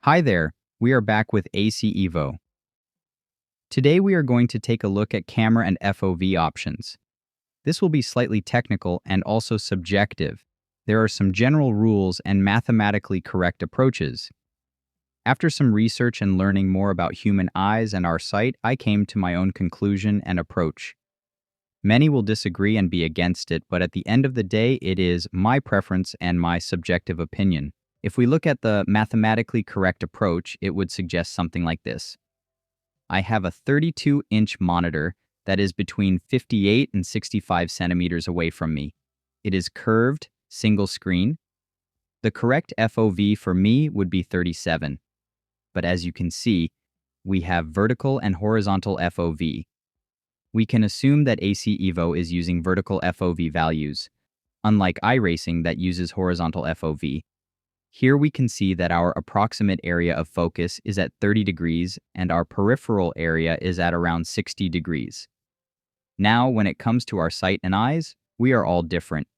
Hi there, we are back with AC Evo. Today we are going to take a look at camera and FOV options. This will be slightly technical and also subjective. There are some general rules and mathematically correct approaches. After some research and learning more about human eyes and our sight, I came to my own conclusion and approach. Many will disagree and be against it, but at the end of the day, it is my preference and my subjective opinion. If we look at the mathematically correct approach, it would suggest something like this. I have a 32-inch monitor that is between 58 and 65 centimeters away from me. It is curved, single screen. The correct FOV for me would be 37. But as you can see, we have vertical and horizontal FOV. We can assume that AC Evo is using vertical FOV values, unlike iRacing that uses horizontal FOV. Here we can see that our approximate area of focus is at 30 degrees and our peripheral area is at around 60 degrees. Now, when it comes to our sight and eyes, we are all different.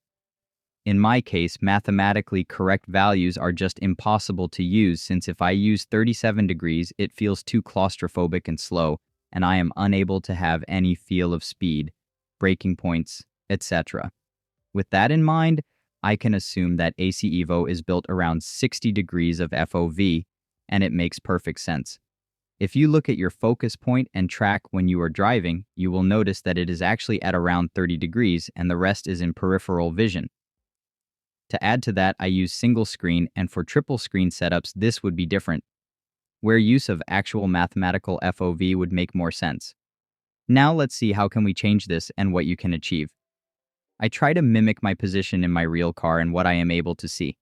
In my case, mathematically correct values are just impossible to use since if I use 37 degrees, it feels too claustrophobic and slow, and I am unable to have any feel of speed, braking points, etc. With that in mind, I can assume that AC Evo is built around 60 degrees of FOV, and it makes perfect sense. If you look at your focus point and track when you are driving, you will notice that it is actually at around 30 degrees and the rest is in peripheral vision. To add to that, I use single screen, and for triple screen setups, this would be different, where use of actual mathematical FOV would make more sense. Now let's see how can we change this and what you can achieve. I try to mimic my position in my real car and what I am able to see.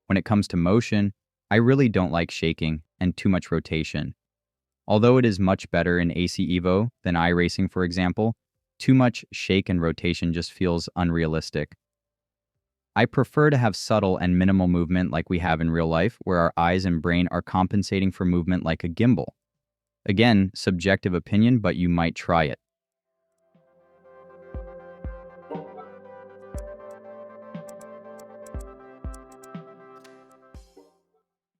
When it comes to motion, I really don't like shaking and too much rotation. Although it is much better in AC Evo than iRacing, for example, too much shake and rotation just feels unrealistic. I prefer to have subtle and minimal movement like we have in real life, where our eyes and brain are compensating for movement like a gimbal. Again, subjective opinion, but you might try it.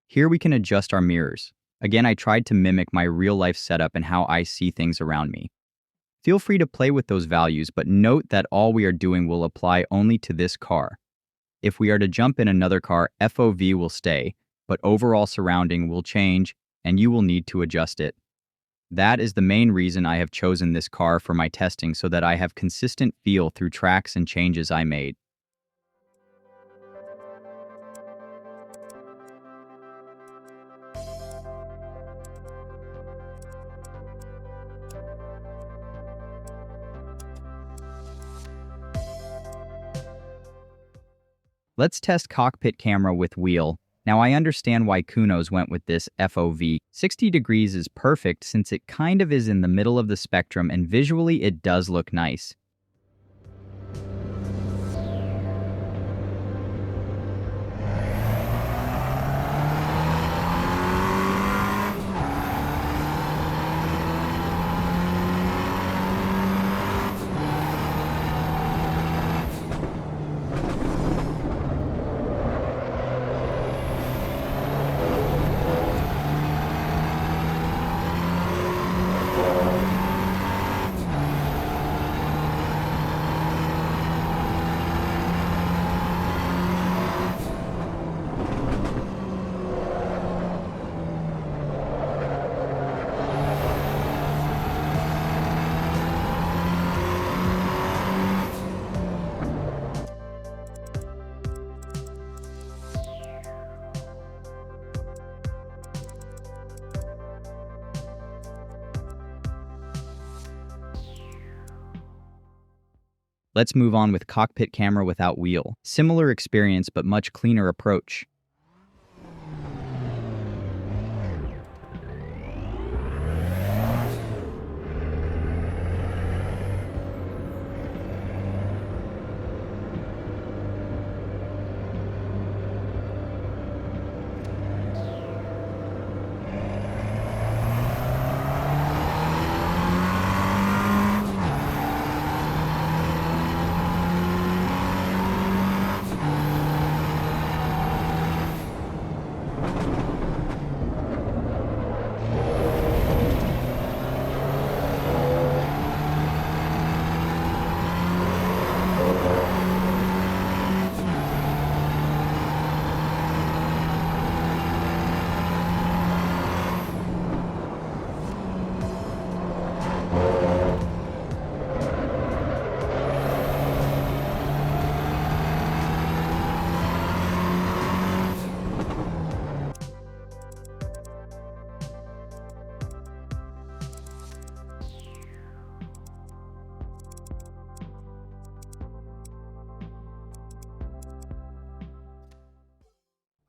Here we can adjust our mirrors. Again, I tried to mimic my real-life setup and how I see things around me. Feel free to play with those values, but note that all we are doing will apply only to this car. If we are to jump in another car, FOV will stay, but overall surrounding will change, and you will need to adjust it. That is the main reason I have chosen this car for my testing, so that I have consistent feel through tracks and changes I made. Let's test cockpit camera with wheel. Now I understand why Kunos went with this FOV. 60 degrees is perfect since it kind of is in the middle of the spectrum and visually it does look nice. Let's move on with cockpit camera without wheel. Similar experience, but much cleaner approach.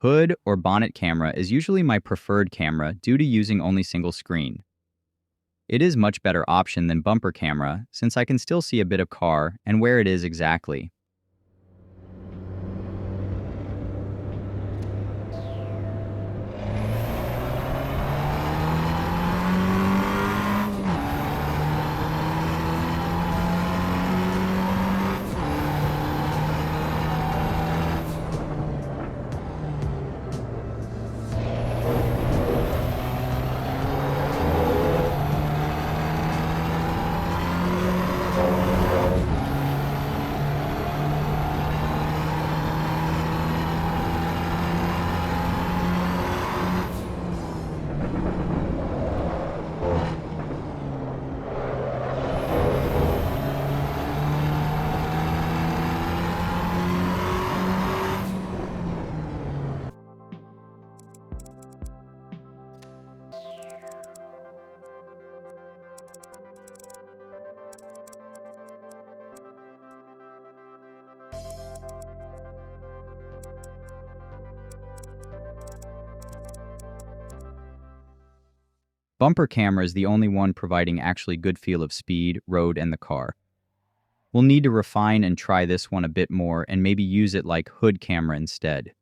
Hood or bonnet camera is usually my preferred camera due to using only single screen. It is much better option than bumper camera since I can still see a bit of car and where it is exactly. Bumper camera is the only one providing actually good feel of speed, road, and the car. We'll need to refine and try this one a bit more and maybe use it like hood camera instead.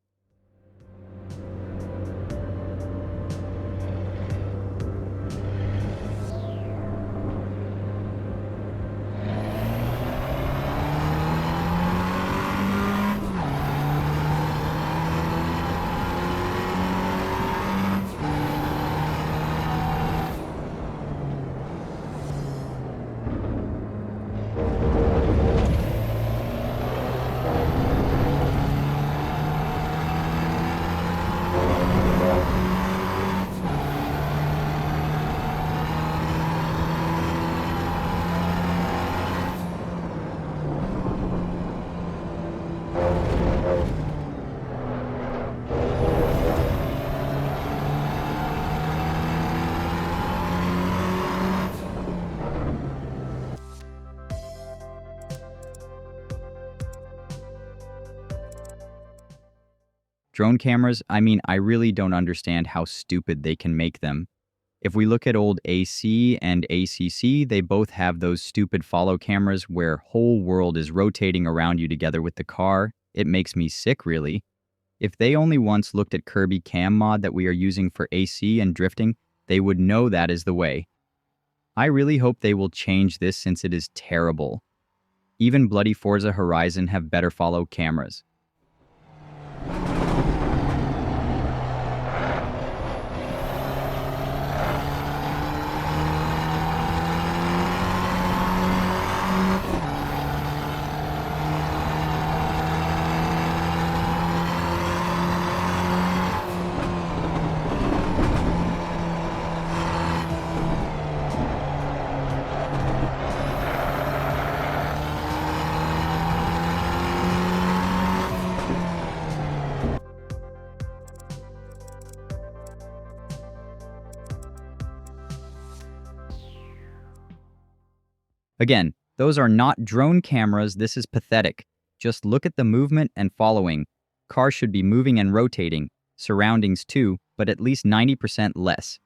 Drone cameras, I really don't understand how stupid they can make them. If we look at old AC and ACC, they both have those stupid follow cameras where whole world is rotating around you together with the car. It makes me sick, really. If they only once looked at Kirby Cam mod that we are using for AC and drifting, they would know that is the way. I really hope they will change this since it is terrible. Even bloody Forza Horizon have better follow cameras. Again, those are not drone cameras, this is pathetic. Just look at the movement and following. Cars should be moving and rotating, surroundings too, but at least 90% less.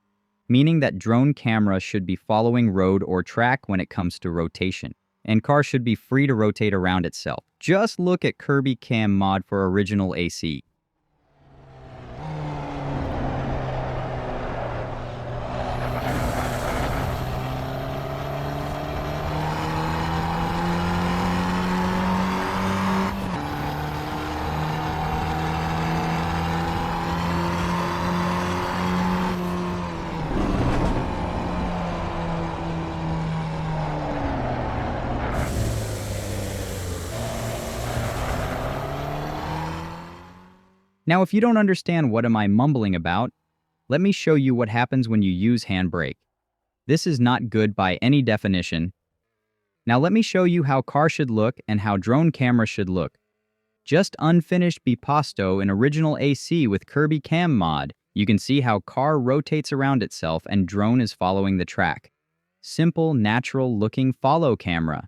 Meaning that drone camera should be following road or track when it comes to rotation. And cars should be free to rotate around itself. Just look at Kirby Cam mod for original AC. Now, if you don't understand what am I mumbling about, let me show you what happens when you use Handbrake. This is not good by any definition. Now let me show you how car should look and how drone camera should look. Just unfinished Biposto in original AC with Kirby Cam mod. You can see how car rotates around itself and drone is following the track. Simple, natural-looking follow camera.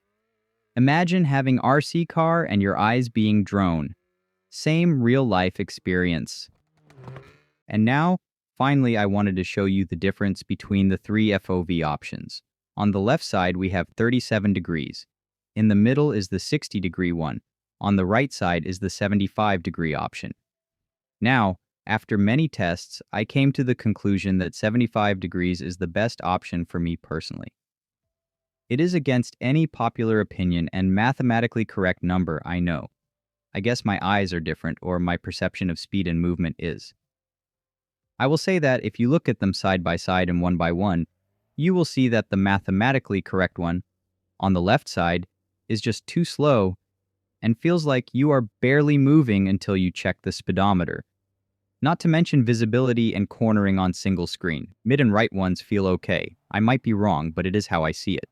Imagine having RC car and your eyes being drone. Same real-life experience. And now, finally, I wanted to show you the difference between the three FOV options. On the left side, we have 37 degrees. In the middle is the 60-degree one. On the right side is the 75-degree option. Now, after many tests, I came to the conclusion that 75 degrees is the best option for me personally. It is against any popular opinion and mathematically correct number, I know. I guess my eyes are different, or my perception of speed and movement is. I will say that if you look at them side by side and one by one, you will see that the mathematically correct one, on the left side, is just too slow and feels like you are barely moving until you check the speedometer. Not to mention visibility and cornering on single screen. Mid and right ones feel okay. I might be wrong, but it is how I see it.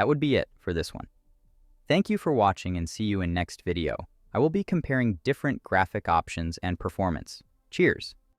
That would be it for this one. Thank you for watching and see you in next video. I will be comparing different graphic options and performance. Cheers!